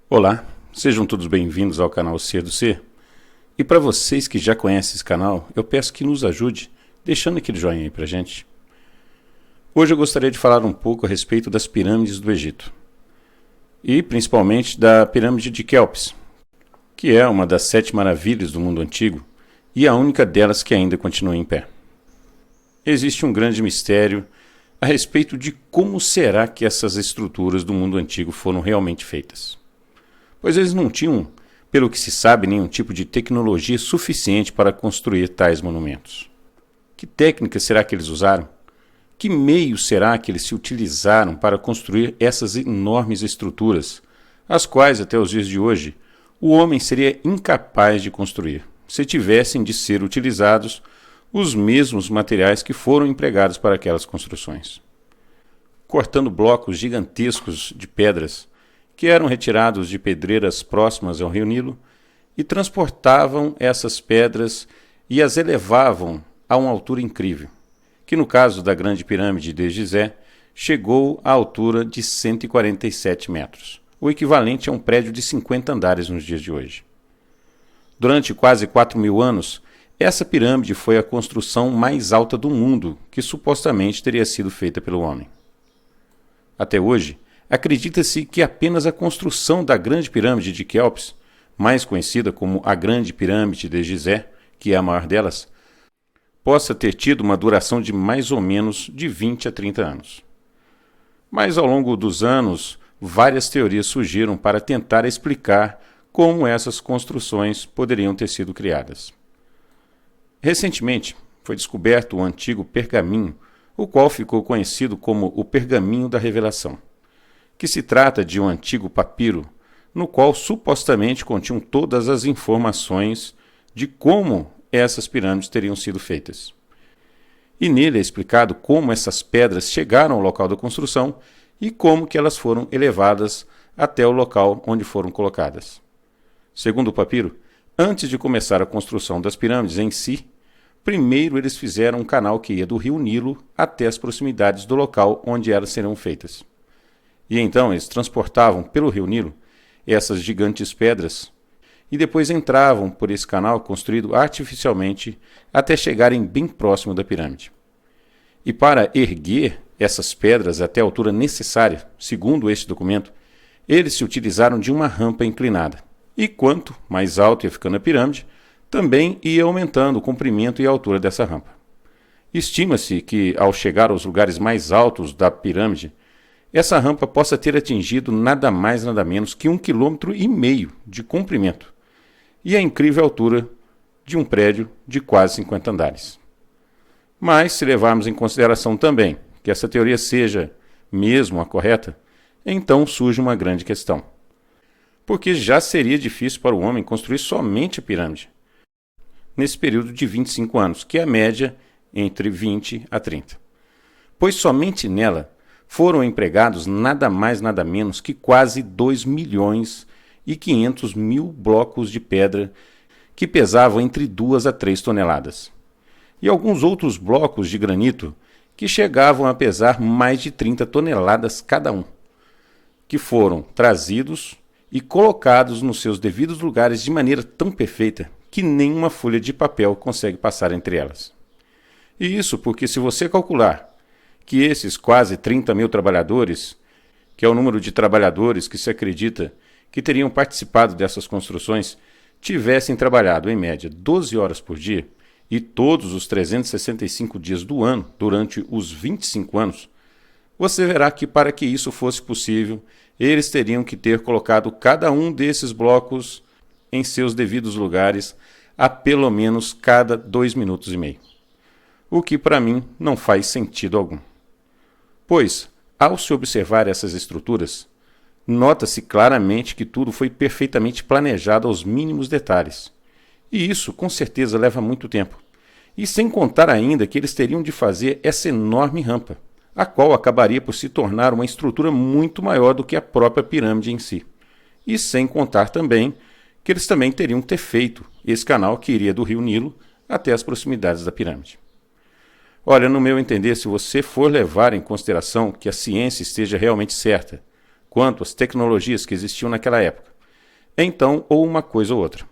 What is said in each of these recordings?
Olá, sejam todos bem-vindos ao canal C do C. E para vocês que já conhecem esse canal, eu peço que nos ajude deixando aquele joinha aí pra gente. Hoje eu gostaria de falar um pouco a respeito das pirâmides do Egito. E principalmente da pirâmide de Quéops, que é uma das 7 maravilhas do mundo antigo e a única delas que ainda continua em pé. Existe um grande mistério a respeito de como será que essas estruturas do mundo antigo foram realmente feitas. Pois eles não tinham, pelo que se sabe, nenhum tipo de tecnologia suficiente para construir tais monumentos. Que técnica será que eles usaram? Que meio será que eles se utilizaram para construir essas enormes estruturas, as quais, até os dias de hoje, o homem seria incapaz de construir, se tivessem de ser utilizados os mesmos materiais que foram empregados para aquelas construções? Cortando blocos gigantescos de pedras, que eram retirados de pedreiras próximas ao rio Nilo, e transportavam essas pedras e as elevavam a uma altura incrível, que no caso da Grande Pirâmide de Gizé, chegou à altura de 147 metros, o equivalente a um prédio de 50 andares nos dias de hoje. Durante quase 4.000 anos, essa pirâmide foi a construção mais alta do mundo que supostamente teria sido feita pelo homem. Até hoje, acredita-se que apenas a construção da Grande Pirâmide de Quéops, mais conhecida como a Grande Pirâmide de Gizé, que é a maior delas, possa ter tido uma duração de mais ou menos de 20 a 30 anos. Mas ao longo dos anos, várias teorias surgiram para tentar explicar como essas construções poderiam ter sido criadas. Recentemente, foi descoberto o antigo pergaminho, o qual ficou conhecido como o Pergaminho da Revelação, que se trata de um antigo papiro, no qual supostamente continham todas as informações de como essas pirâmides teriam sido feitas. E nele é explicado como essas pedras chegaram ao local da construção e como que elas foram elevadas até o local onde foram colocadas. Segundo o papiro, antes de começar a construção das pirâmides em si, primeiro eles fizeram um canal que ia do rio Nilo até as proximidades do local onde elas serão feitas. E então eles transportavam pelo rio Nilo essas gigantes pedras e depois entravam por esse canal construído artificialmente até chegarem bem próximo da pirâmide. E para erguer essas pedras até a altura necessária, segundo este documento, eles se utilizaram de uma rampa inclinada. E quanto mais alto ia ficando a pirâmide, também ia aumentando o comprimento e a altura dessa rampa. Estima-se que, ao chegar aos lugares mais altos da pirâmide, essa rampa possa ter atingido nada mais nada menos que 1,5 km de comprimento e a incrível altura de um prédio de quase 50 andares. Mas, se levarmos em consideração também que essa teoria seja mesmo a correta, então surge uma grande questão. Porque já seria difícil para o homem construir somente a pirâmide, nesse período de 25 anos, que é a média entre 20 a 30. Pois somente nela foram empregados nada mais nada menos que quase 2.500.000 blocos de pedra que pesavam entre 2 a 3 toneladas. E alguns outros blocos de granito que chegavam a pesar mais de 30 toneladas cada um, que foram trazidos e colocados nos seus devidos lugares de maneira tão perfeita que nenhuma folha de papel consegue passar entre elas. E isso porque, se você calcular que esses quase 30.000 trabalhadores, que é o número de trabalhadores que se acredita que teriam participado dessas construções, tivessem trabalhado em média 12 horas por dia e todos os 365 dias do ano durante os 25 anos, você verá que para que isso fosse possível, eles teriam que ter colocado cada um desses blocos em seus devidos lugares a pelo menos cada 2 minutos e meio. O que para mim não faz sentido algum. Pois, ao se observar essas estruturas, nota-se claramente que tudo foi perfeitamente planejado aos mínimos detalhes. E isso, com certeza, leva muito tempo. E sem contar ainda que eles teriam de fazer essa enorme rampa, a qual acabaria por se tornar uma estrutura muito maior do que a própria pirâmide em si. E sem contar também que eles também teriam que ter feito esse canal que iria do rio Nilo até as proximidades da pirâmide. Olha, no meu entender, se você for levar em consideração que a ciência esteja realmente certa quanto às tecnologias que existiam naquela época, então ou uma coisa ou outra.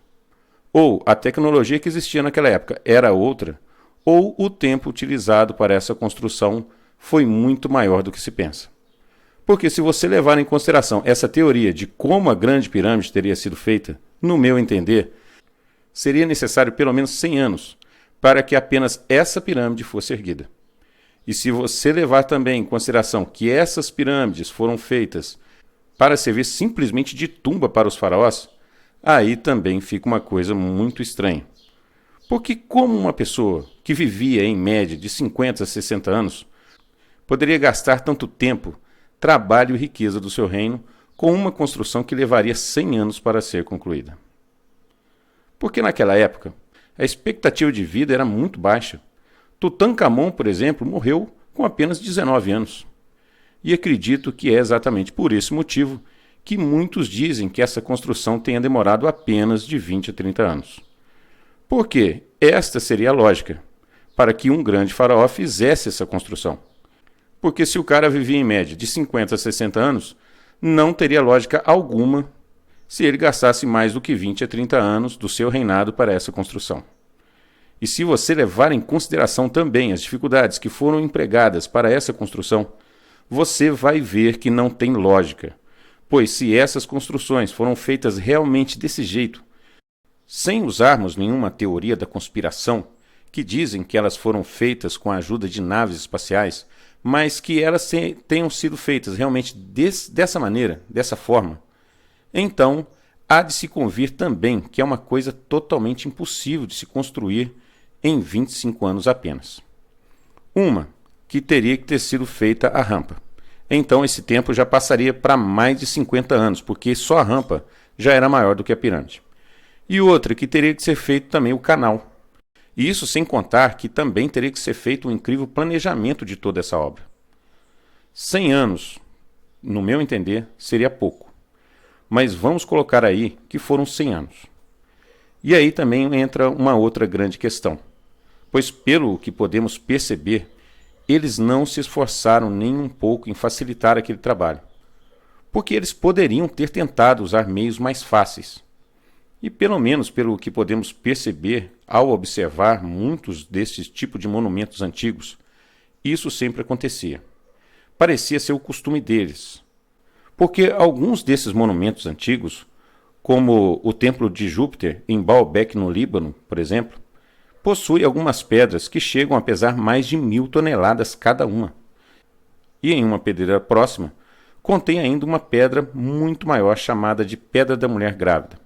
Ou a tecnologia que existia naquela época era outra, ou o tempo utilizado para essa construção foi muito maior do que se pensa. Porque se você levar em consideração essa teoria de como a Grande Pirâmide teria sido feita, no meu entender, seria necessário pelo menos 100 anos para que apenas essa pirâmide fosse erguida. E se você levar também em consideração que essas pirâmides foram feitas para servir simplesmente de tumba para os faraós, aí também fica uma coisa muito estranha. Porque como uma pessoa que vivia em média de 50 a 60 anos poderia gastar tanto tempo, trabalho e riqueza do seu reino com uma construção que levaria 100 anos para ser concluída? Porque naquela época, a expectativa de vida era muito baixa. Tutancâmon, por exemplo, morreu com apenas 19 anos. E acredito que é exatamente por esse motivo que muitos dizem que essa construção tenha demorado apenas de 20 a 30 anos. Porque esta seria a lógica para que um grande faraó fizesse essa construção. Porque se o cara vivia em média de 50 a 60 anos, não teria lógica alguma se ele gastasse mais do que 20 a 30 anos do seu reinado para essa construção. E se você levar em consideração também as dificuldades que foram empregadas para essa construção, você vai ver que não tem lógica, pois se essas construções foram feitas realmente desse jeito, sem usarmos nenhuma teoria da conspiração, que dizem que elas foram feitas com a ajuda de naves espaciais, mas que elas tenham sido feitas realmente dessa maneira, dessa forma, então há de se convir também que é uma coisa totalmente impossível de se construir em 25 anos apenas. Uma, que teria que ter sido feita a rampa. Então esse tempo já passaria para mais de 50 anos, porque só a rampa já era maior do que a pirâmide. E outra, que teria que ser feito também o canal. E isso sem contar que também teria que ser feito um incrível planejamento de toda essa obra. 100 anos, no meu entender, seria pouco. Mas vamos colocar aí que foram 100 anos. E aí também entra uma outra grande questão. Pois pelo que podemos perceber, eles não se esforçaram nem um pouco em facilitar aquele trabalho. Porque eles poderiam ter tentado usar meios mais fáceis. E pelo menos pelo que podemos perceber ao observar muitos desses tipos de monumentos antigos, isso sempre acontecia. Parecia ser o costume deles. Porque alguns desses monumentos antigos, como o Templo de Júpiter em Baalbek, no Líbano, por exemplo, possui algumas pedras que chegam a pesar mais de 1.000 toneladas cada uma. E em uma pedreira próxima, contém ainda uma pedra muito maior chamada de Pedra da Mulher Grávida.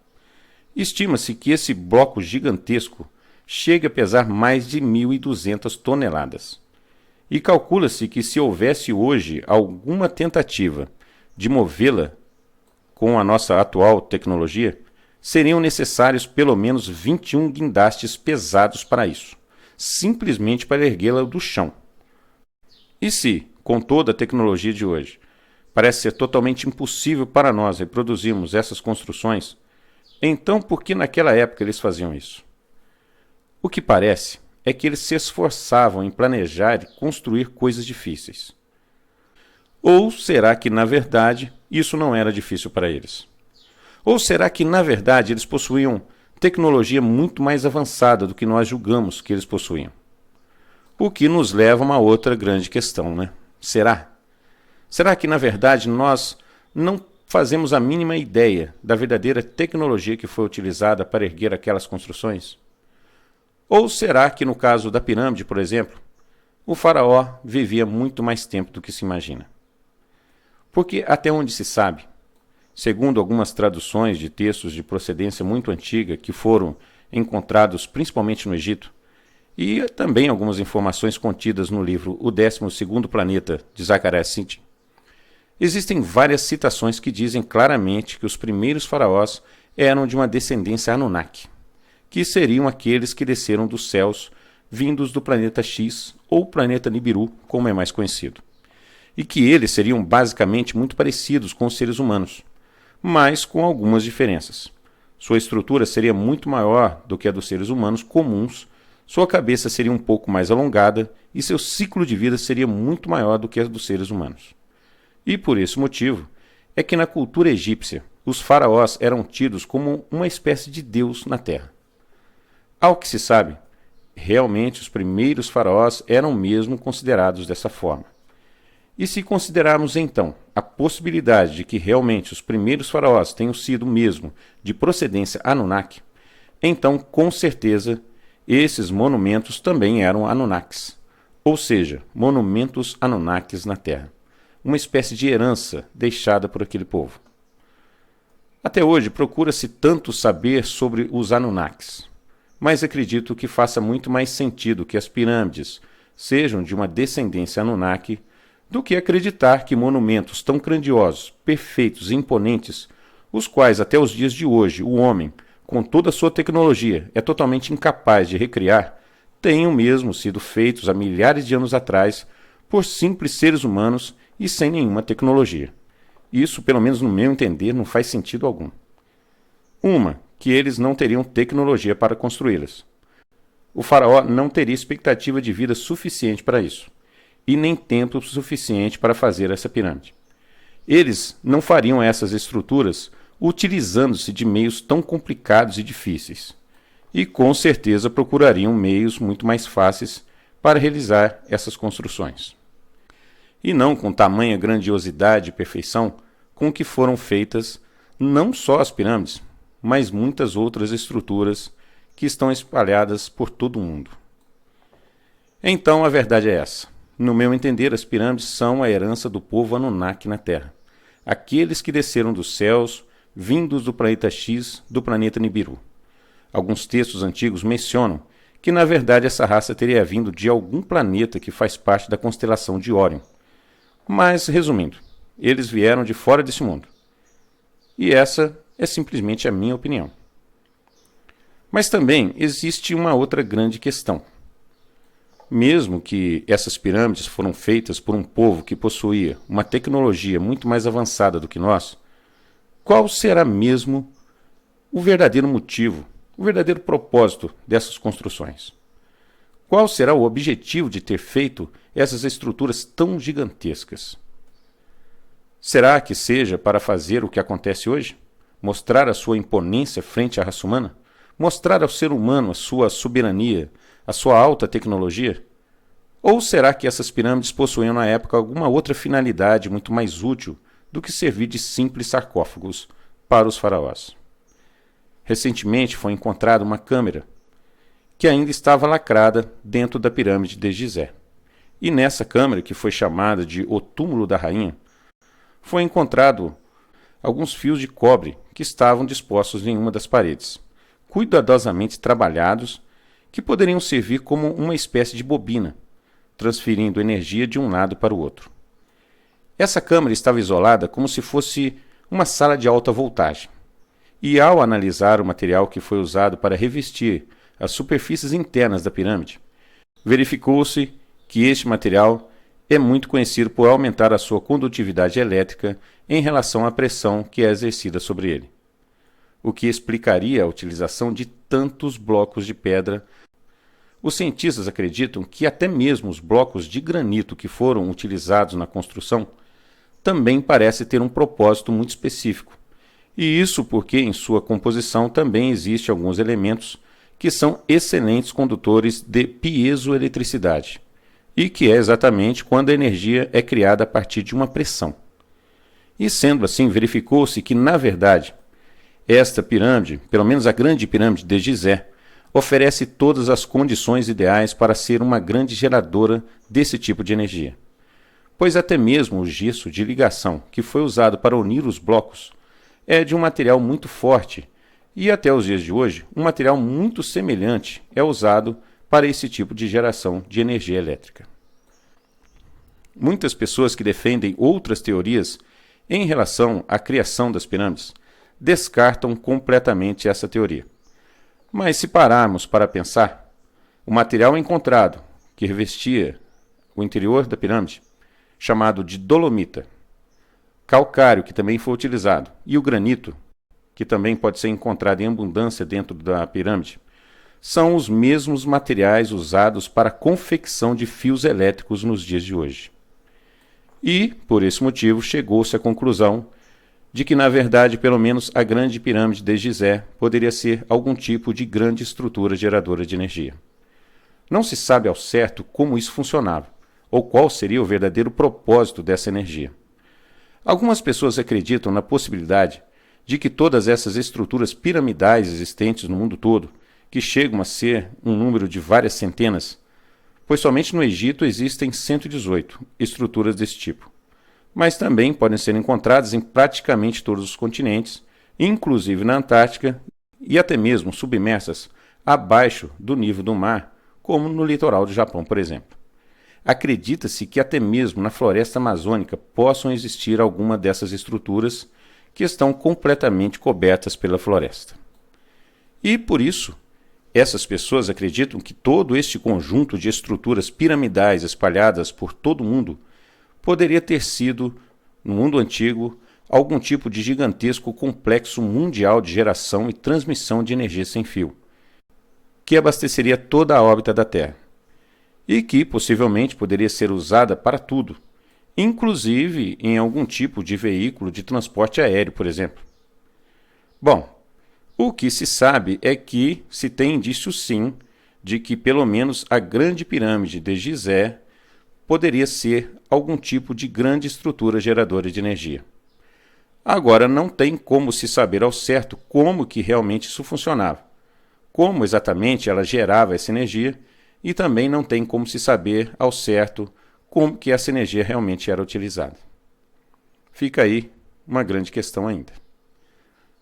Estima-se que esse bloco gigantesco chegue a pesar mais de 1.200 toneladas. E calcula-se que se houvesse hoje alguma tentativa de movê-la com a nossa atual tecnologia, seriam necessários pelo menos 21 guindastes pesados para isso, simplesmente para erguê-la do chão. E se, com toda a tecnologia de hoje, parece ser totalmente impossível para nós reproduzirmos essas construções, então por que naquela época eles faziam isso? O que parece é que eles se esforçavam em planejar e construir coisas difíceis. Ou será que, na verdade, isso não era difícil para eles? Ou será que, na verdade, eles possuíam tecnologia muito mais avançada do que nós julgamos que eles possuíam? O que nos leva a uma outra grande questão, né? Será? Será que, na verdade, nós não fazemos a mínima ideia da verdadeira tecnologia que foi utilizada para erguer aquelas construções? Ou será que, no caso da pirâmide, por exemplo, o faraó vivia muito mais tempo do que se imagina? Porque, até onde se sabe, segundo algumas traduções de textos de procedência muito antiga que foram encontrados principalmente no Egito, e também algumas informações contidas no livro O 12º Planeta, de Zacharias Sitchin, existem várias citações que dizem claramente que os primeiros faraós eram de uma descendência Anunnaki, que seriam aqueles que desceram dos céus vindos do planeta X ou planeta Nibiru, como é mais conhecido, e que eles seriam basicamente muito parecidos com os seres humanos, mas com algumas diferenças. Sua estrutura seria muito maior do que a dos seres humanos comuns, sua cabeça seria um pouco mais alongada e seu ciclo de vida seria muito maior do que a dos seres humanos. E por esse motivo é que na cultura egípcia os faraós eram tidos como uma espécie de deus na terra. Ao que se sabe, realmente os primeiros faraós eram mesmo considerados dessa forma. E se considerarmos então a possibilidade de que realmente os primeiros faraós tenham sido mesmo de procedência Anunnaki, então com certeza esses monumentos também eram Anunnakis, ou seja, monumentos Anunnakis na Terra, uma espécie de herança deixada por aquele povo. Até hoje procura-se tanto saber sobre os Anunnakis, mas acredito que faça muito mais sentido que as pirâmides sejam de uma descendência Anunnaki do que acreditar que monumentos tão grandiosos, perfeitos e imponentes, os quais até os dias de hoje o homem, com toda a sua tecnologia, é totalmente incapaz de recriar, tenham mesmo sido feitos há milhares de anos atrás por simples seres humanos e sem nenhuma tecnologia. Isso, pelo menos no meu entender, não faz sentido algum. Uma, que eles não teriam tecnologia para construí-las. O faraó não teria expectativa de vida suficiente para isso, e nem tempo suficiente para fazer essa pirâmide. Eles não fariam essas estruturas utilizando-se de meios tão complicados e difíceis, e com certeza procurariam meios muito mais fáceis para realizar essas construções. E não com tamanha grandiosidade e perfeição com que foram feitas não só as pirâmides, mas muitas outras estruturas que estão espalhadas por todo o mundo. Então a verdade é essa. No meu entender, as pirâmides são a herança do povo Anunnaki na Terra, aqueles que desceram dos céus, vindos do planeta X, do planeta Nibiru. Alguns textos antigos mencionam que, na verdade, essa raça teria vindo de algum planeta que faz parte da constelação de Órion. Mas, resumindo, eles vieram de fora desse mundo. E essa é simplesmente a minha opinião. Mas também existe uma outra grande questão. Mesmo que essas pirâmides foram feitas por um povo que possuía uma tecnologia muito mais avançada do que nós, qual será mesmo o verdadeiro motivo, o verdadeiro propósito dessas construções? Qual será o objetivo de ter feito essas estruturas tão gigantescas? Será que seja para fazer o que acontece hoje? Mostrar a sua imponência frente à raça humana? Mostrar ao ser humano a sua soberania, a sua alta tecnologia? Ou será que essas pirâmides possuíam na época alguma outra finalidade muito mais útil do que servir de simples sarcófagos para os faraós? Recentemente foi encontrada uma câmera que ainda estava lacrada dentro da pirâmide de Gizé. E nessa câmara, que foi chamada de O Túmulo da Rainha, foi encontrado alguns fios de cobre que estavam dispostos em uma das paredes, cuidadosamente trabalhados, que poderiam servir como uma espécie de bobina, transferindo energia de um lado para o outro. Essa câmara estava isolada como se fosse uma sala de alta voltagem, e ao analisar o material que foi usado para revestir as superfícies internas da pirâmide, verificou-se que este material é muito conhecido por aumentar a sua condutividade elétrica em relação à pressão que é exercida sobre ele, o que explicaria a utilização de tantos blocos de pedra. Os cientistas acreditam que até mesmo os blocos de granito que foram utilizados na construção também parecem ter um propósito muito específico, e isso porque em sua composição também existem alguns elementos que são excelentes condutores de piezoeletricidade, e que é exatamente quando a energia é criada a partir de uma pressão. E sendo assim, verificou-se que, na verdade, esta pirâmide, pelo menos a grande pirâmide de Gizé, oferece todas as condições ideais para ser uma grande geradora desse tipo de energia. Pois até mesmo o gesso de ligação que foi usado para unir os blocos é de um material muito forte, e até os dias de hoje, um material muito semelhante é usado para esse tipo de geração de energia elétrica. Muitas pessoas que defendem outras teorias em relação à criação das pirâmides descartam completamente essa teoria. Mas se pararmos para pensar, o material encontrado que revestia o interior da pirâmide, chamado de dolomita, calcário que também foi utilizado, e o granito, que também pode ser encontrada em abundância dentro da pirâmide, são os mesmos materiais usados para a confecção de fios elétricos nos dias de hoje. E, por esse motivo, chegou-se à conclusão de que, na verdade, pelo menos a grande pirâmide de Gizé poderia ser algum tipo de grande estrutura geradora de energia. Não se sabe ao certo como isso funcionava, ou qual seria o verdadeiro propósito dessa energia. Algumas pessoas acreditam na possibilidade de que todas essas estruturas piramidais existentes no mundo todo, que chegam a ser um número de várias centenas, pois somente no Egito existem 118 estruturas desse tipo, mas também podem ser encontradas em praticamente todos os continentes, inclusive na Antártica e até mesmo submersas abaixo do nível do mar, como no litoral do Japão, por exemplo. Acredita-se que até mesmo na floresta amazônica possam existir alguma dessas estruturas que estão completamente cobertas pela floresta. E por isso, essas pessoas acreditam que todo este conjunto de estruturas piramidais espalhadas por todo o mundo poderia ter sido, no mundo antigo, algum tipo de gigantesco complexo mundial de geração e transmissão de energia sem fio, que abasteceria toda a órbita da Terra, e que possivelmente poderia ser usada para tudo, inclusive em algum tipo de veículo de transporte aéreo, por exemplo. Bom, o que se sabe é que se tem indício sim de que pelo menos a grande pirâmide de Gizé poderia ser algum tipo de grande estrutura geradora de energia. Agora não tem como se saber ao certo como que realmente isso funcionava, como exatamente ela gerava essa energia, e também não tem como se saber ao certo como que essa energia realmente era utilizada. Fica aí uma grande questão ainda.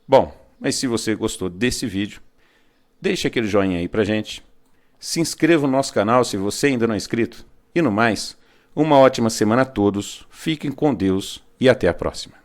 Bom, mas se você gostou desse vídeo, deixe aquele joinha aí pra gente, se inscreva no nosso canal se você ainda não é inscrito, e no mais, uma ótima semana a todos, fiquem com Deus e até a próxima.